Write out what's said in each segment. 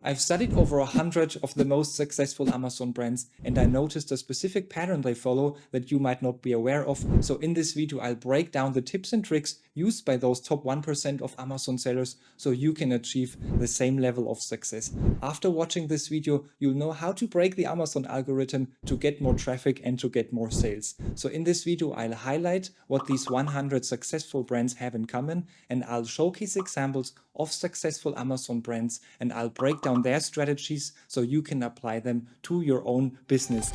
I've studied over 100 of the most successful Amazon brands, and I noticed a specific pattern they follow that you might not be aware of. So in this video, I'll break down the tips and tricks used by those top 1% of Amazon sellers so you can achieve the same level of success. After watching this video, you'll know how to break the Amazon algorithm to get more traffic and to get more sales. So in this video, I'll highlight what these 100 successful brands have in common, and I'll showcase examples of successful Amazon brands, and I'll break down their strategies so you can apply them to your own business.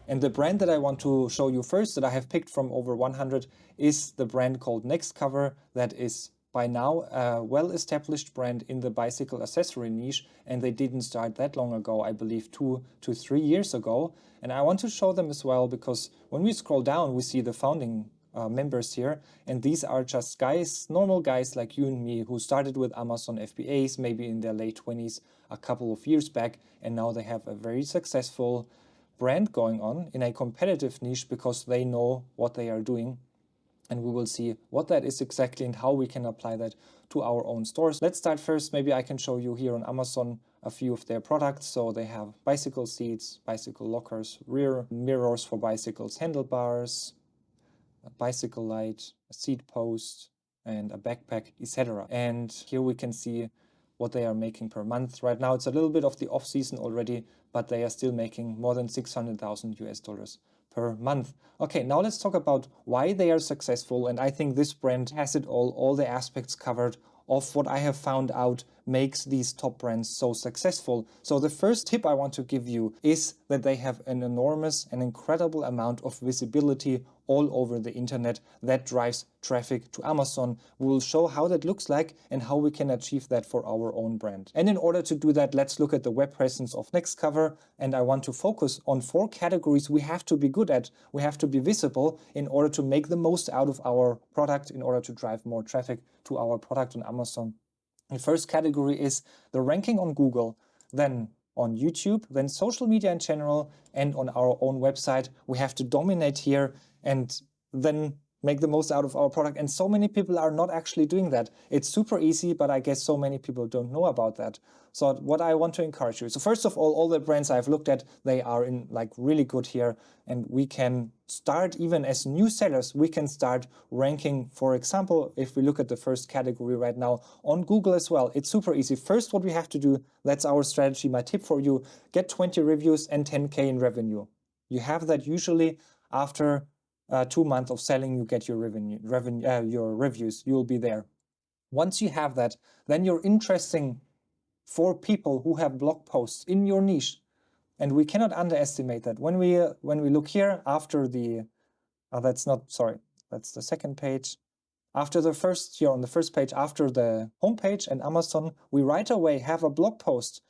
And the brand that I want to show you first, that I have picked from over 100, is the brand called Nextcover. That is by now a well-established brand in the bicycle accessory niche, and they didn't start that long ago, I believe 2 to 3 years ago. And I want to show them as well because when we scroll down, we see the founding members here, and these are just guys, normal guys like you and me, who started with Amazon FBAs maybe in their late 20s a couple of years back, and now they have a very successful brand going on in a competitive niche because they know what they are doing. And we will see what that is exactly and how we can apply that to our own stores. Let's start first. Maybe I can show you here on Amazon a few of their products. So they have bicycle seats, bicycle lockers, rear mirrors for bicycles, handlebars, a bicycle light, a seat post, and a backpack, etc. And here we can see what they are making per month. Right now it's a little bit of the off season already, but they are still making more than 600,000 US dollars per month. Okay, now let's talk about why they are successful. And I think this brand has it all the aspects covered of what I have found out makes these top brands so successful. So the first tip I want to give you is that they have an enormous and incredible amount of visibility all over the internet that drives traffic to Amazon. We will show how that looks like and how we can achieve that for our own brand. And in order to do that, let's look at the web presence of Nextcover. And I want to focus on 4 categories we have to be good at. We have to be visible in order to make the most out of our product, in order to drive more traffic to our product on Amazon. The first category is the ranking on Google, then on YouTube, then social media in general, and on our own website. We have to dominate here and then make the most out of our product. And so many people are not actually doing that. It's super easy, but I guess so many people don't know about that. So what I want to encourage you. So first of all the brands I've looked at, they are in like really good here, and we can start even as new sellers, we can start ranking. For example, if we look at the first category right now on Google as well, it's super easy. First, what we have to do, that's our strategy, my tip for you, get 20 reviews and 10K in revenue. You have that usually after 2 months of selling, you get your your reviews, you'll be there. Once you have that, then you're interesting for people who have blog posts in your niche. And we cannot underestimate that. When we look here after the, that's the second page. After the first, here on the first page, after the homepage and Amazon, we right away have a blog post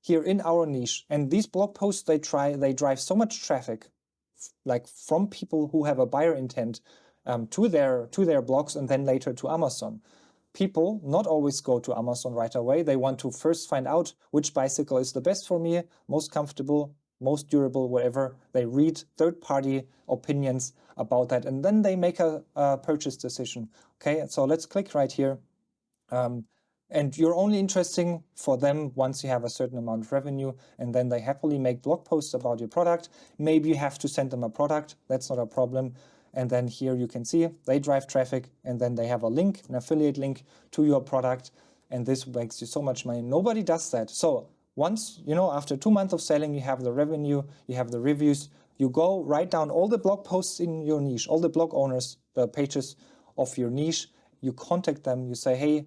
here in our niche. And these blog posts, they drive so much traffic, like from people who have a buyer intent to their blogs and then later to Amazon. People not always go to Amazon right away. They want to first find out which bicycle is the best for me, most comfortable, most durable, whatever. They read third-party opinions about that, and then they make a purchase decision. Okay, so let's click right here. And you're only interesting for them once you have a certain amount of revenue, and then they happily make blog posts about your product. Maybe you have to send them a product. That's not a problem. And then here you can see they drive traffic, and then they have a link, an affiliate link to your product. And this makes you so much money. Nobody does that. So once, after 2 months of selling, you have the revenue, you have the reviews, you go write down all the blog posts in your niche, all the blog owners, the pages of your niche. You contact them, you say, hey,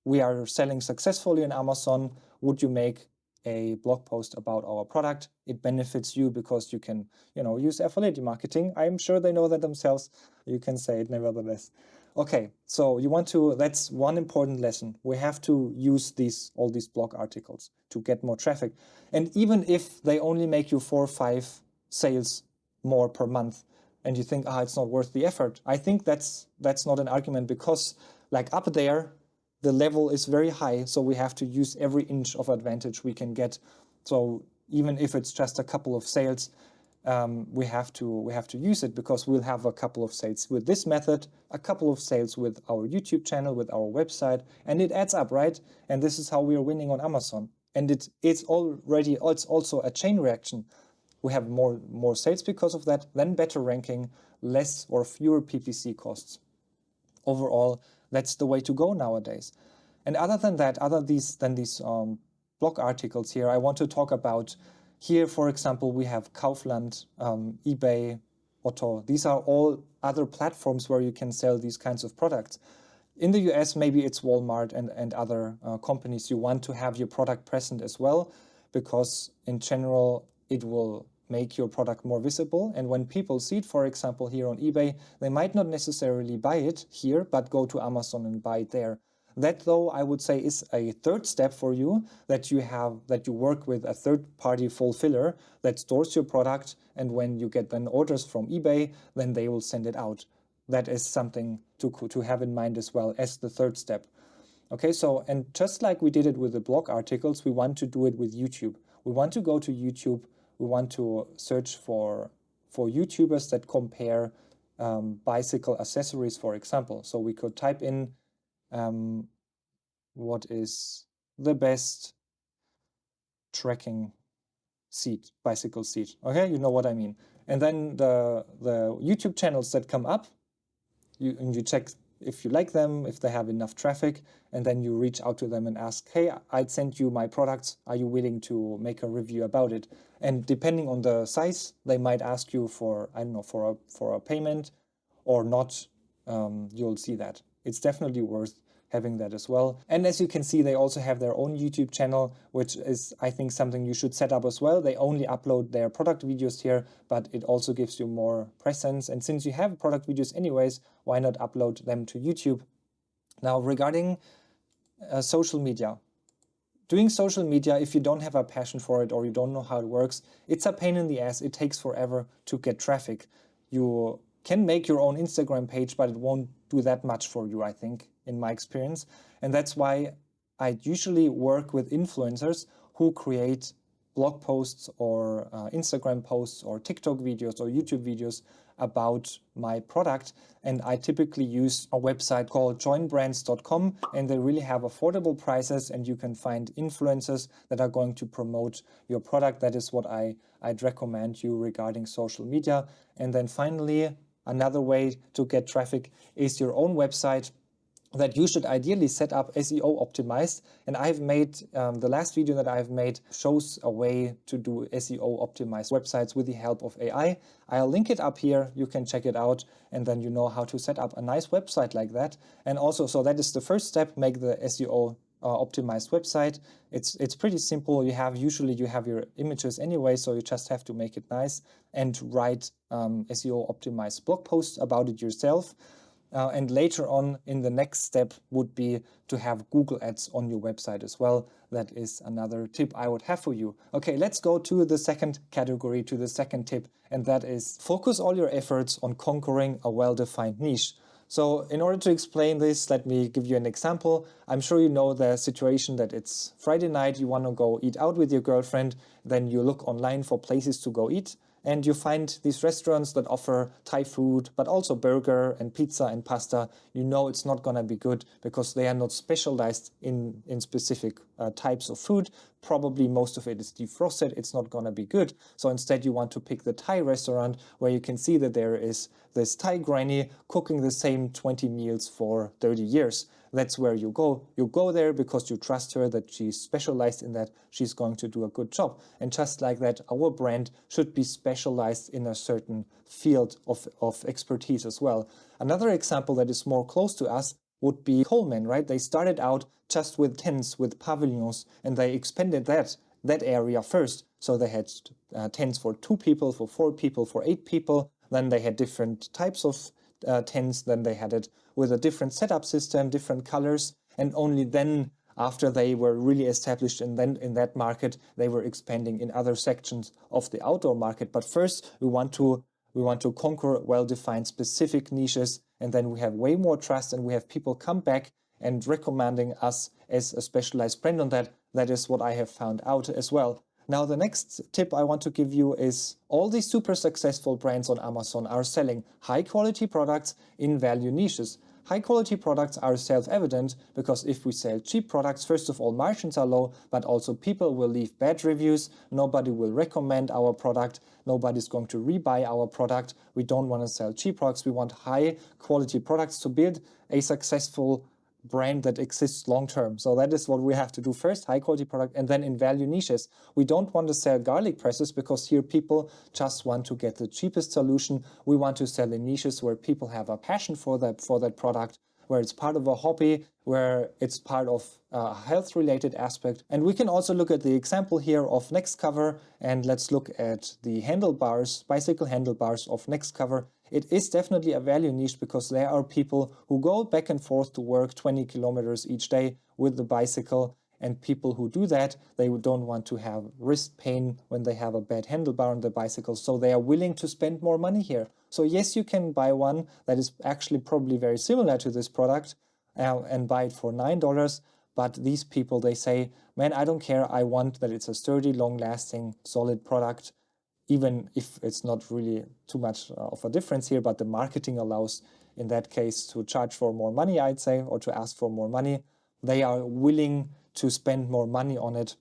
we are selling successfully on Amazon. Would you make a blog post about our product? It benefits you because you can, use affiliate marketing. I'm sure they know that themselves. You can say it nevertheless. Okay, so that's one important lesson. We have to use all these blog articles to get more traffic. And even if they only make you 4 or 5 sales more per month, and you think, it's not worth the effort, I think that's not an argument, because like up there, the level is very high, so we have to use every inch of advantage we can get. So even if it's just a couple of sales, we have to use it, because we'll have a couple of sales with this method, a couple of sales with our YouTube channel, with our website, and it adds up, right? And this is how we are winning on Amazon. And it's also a chain reaction. We have more sales because of that, then better ranking, less or fewer PPC costs. Overall, that's the way to go nowadays. And other than that, than these blog articles here, I want to talk about here, for example, we have Kaufland, eBay, Otto. These are all other platforms where you can sell these kinds of products. In the US, maybe it's Walmart and other companies. You want to have your product present as well, because in general, it will make your product more visible. And when people see it, for example, here on eBay, they might not necessarily buy it here, but go to Amazon and buy it there. That, though, I would say is a third step for you, that you work with a third-party fulfiller that stores your product, and when you get then orders from eBay, then they will send it out. That is something to have in mind as well as the third step. Okay, so, and just like we did it with the blog articles, we want to do it with YouTube. We want to go to YouTube. We want to search for YouTubers that compare bicycle accessories, for example. So we could type in what is the best trekking seat, bicycle seat. Okay, you know what I mean. And then the YouTube channels that come up, you check if you like them, if they have enough traffic, and then you reach out to them and ask, hey, I'd send you my products. Are you willing to make a review about it? And depending on the size, they might ask you for, I don't know, for a payment or not. You'll see that. It's definitely worth having that as well. And as you can see, they also have their own YouTube channel, which is, I think, something you should set up as well. They only upload their product videos here, but it also gives you more presence. And since you have product videos anyways, why not upload them to YouTube? Now, regarding social media. Doing social media, if you don't have a passion for it or you don't know how it works, it's a pain in the ass. It takes forever to get traffic. You can make your own Instagram page, but it won't do that much for you, I think, in my experience. And that's why I usually work with influencers who create blog posts or Instagram posts or TikTok videos or YouTube videos about my product. And I typically use a website called joinbrands.com, and they really have affordable prices, and you can find influencers that are going to promote your product. That is what I'd recommend you regarding social media. And then finally, another way to get traffic is your own website that you should ideally set up SEO optimized. And I've made, the last video that I've made shows a way to do SEO optimized websites with the help of AI. I'll link it up here. You can check it out, and then you know how to set up a nice website like that. And also, so that is the first step, make the SEO optimized website. It's pretty simple. Usually you have your images anyway, so you just have to make it nice and write SEO optimized blog posts about it yourself. And later on, in the next step, would be to have Google Ads on your website as well. That is another tip I would have for you. Okay, let's go to the second category, to the second tip, and that is focus all your efforts on conquering a well-defined niche. So in order to explain this, let me give you an example. I'm sure you know the situation that it's Friday night, you want to go eat out with your girlfriend, then you look online for places to go eat, and you find these restaurants that offer Thai food, but also burger and pizza and pasta. You know it's not going to be good because they are not specialized in specific types of food. Probably most of it is defrosted. It's not going to be good. So instead you want to pick the Thai restaurant where you can see that there is this Thai granny cooking the same 20 meals for 30 years. That's where you go. You go there because you trust her, that she's specialized in that, she's going to do a good job. And just like that, our brand should be specialized in a certain field of expertise as well. Another example that is more close to us would be Coleman, right? They started out just with tents, with pavilions, and they expanded that area first. So they had tents for 2 people, for 4 people, for 8 people. Then they had different types of tents. Then they had it with a different setup system, different colors, and only then, after they were really established and then in that market, they were expanding in other sections of the outdoor market. But first, we want to conquer well-defined specific niches, and then we have way more trust, and we have people come back and recommending us as a specialized brand on that. That is what I have found out as well. Now the next tip I want to give you is all these super successful brands on Amazon are selling high quality products in value niches. High quality products are self-evident because if we sell cheap products, first of all margins are low, but also people will leave bad reviews, nobody will recommend our product, nobody's going to rebuy our product. We don't want to sell cheap products, we want high quality products to build a successful brand that exists long term. So that is what we have to do first, high quality product, and then in value niches. We don't want to sell garlic presses because here people just want to get the cheapest solution. We want to sell in niches where people have a passion for that product, where it's part of a hobby, where it's part of a health-related aspect. And we can also look at the example here of Nextcover, and let's look at the handlebars, bicycle handlebars of Nextcover. It is definitely a value niche because there are people who go back and forth to work 20 kilometers each day with the bicycle, and people who do that, they don't want to have wrist pain when they have a bad handlebar on the bicycle, so they are willing to spend more money here. So yes, you can buy one that is actually probably very similar to this product and buy it for $9, but these people, they say, man, I don't care, I want that it's a sturdy, long-lasting, solid product, even if it's not really too much of a difference here, but the marketing allows, in that case, to charge for more money, I'd say, or to ask for more money. They are willing to spend more money on it,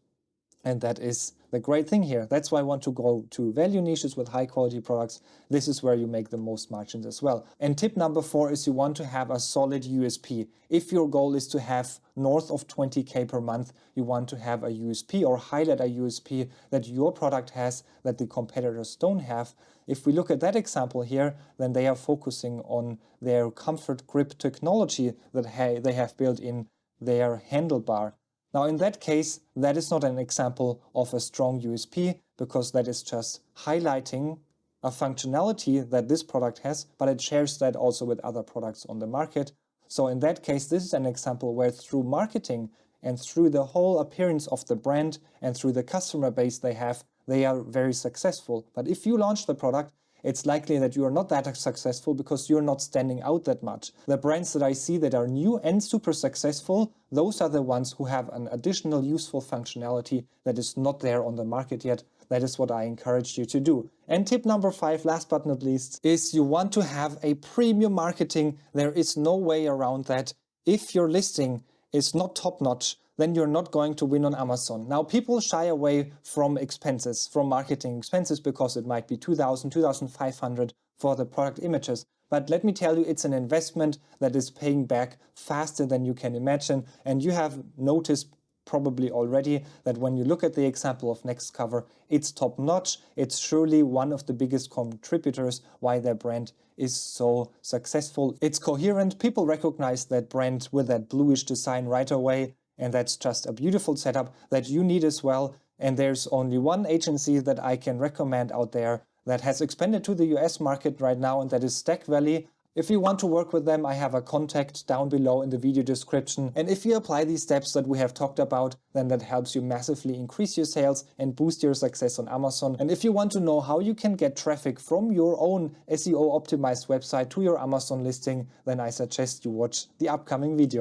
and that is the great thing here. That's why I want to go to value niches with high quality products. This is where you make the most margins as well. And tip number 4 is you want to have a solid USP. If your goal is to have north of 20K per month, you want to have a USP or highlight a USP that your product has that the competitors don't have. If we look at that example here, then they are focusing on their comfort grip technology that they have built in their handlebar. Now in that case, that is not an example of a strong USP because that is just highlighting a functionality that this product has, but it shares that also with other products on the market. So in that case, this is an example where through marketing and through the whole appearance of the brand and through the customer base they have, they are very successful. But if you launch the product, it's likely that you are not that successful because you're not standing out that much. The brands that I see that are new and super successful, those are the ones who have an additional useful functionality that is not there on the market yet. That is what I encourage you to do. And tip number 5, last but not least, is you want to have a premium marketing. There is no way around that. If your listing is not top-notch, then you're not going to win on Amazon. Now, people shy away from expenses, from marketing expenses, because it might be $2,000, $2,500 for the product images. But let me tell you, it's an investment that is paying back faster than you can imagine. And you have noticed probably already that when you look at the example of Nextcover, it's top-notch. It's surely one of the biggest contributors why their brand is so successful. It's coherent. People recognize that brand with that bluish design right away. And that's just a beautiful setup that you need as well. And there's only one agency that I can recommend out there that has expanded to the US market right now, and that is Stack Valley. If you want to work with them, I have a contact down below in the video description. And if you apply these steps that we have talked about, then that helps you massively increase your sales and boost your success on Amazon. And if you want to know how you can get traffic from your own SEO optimized website to your Amazon listing, then I suggest you watch the upcoming video.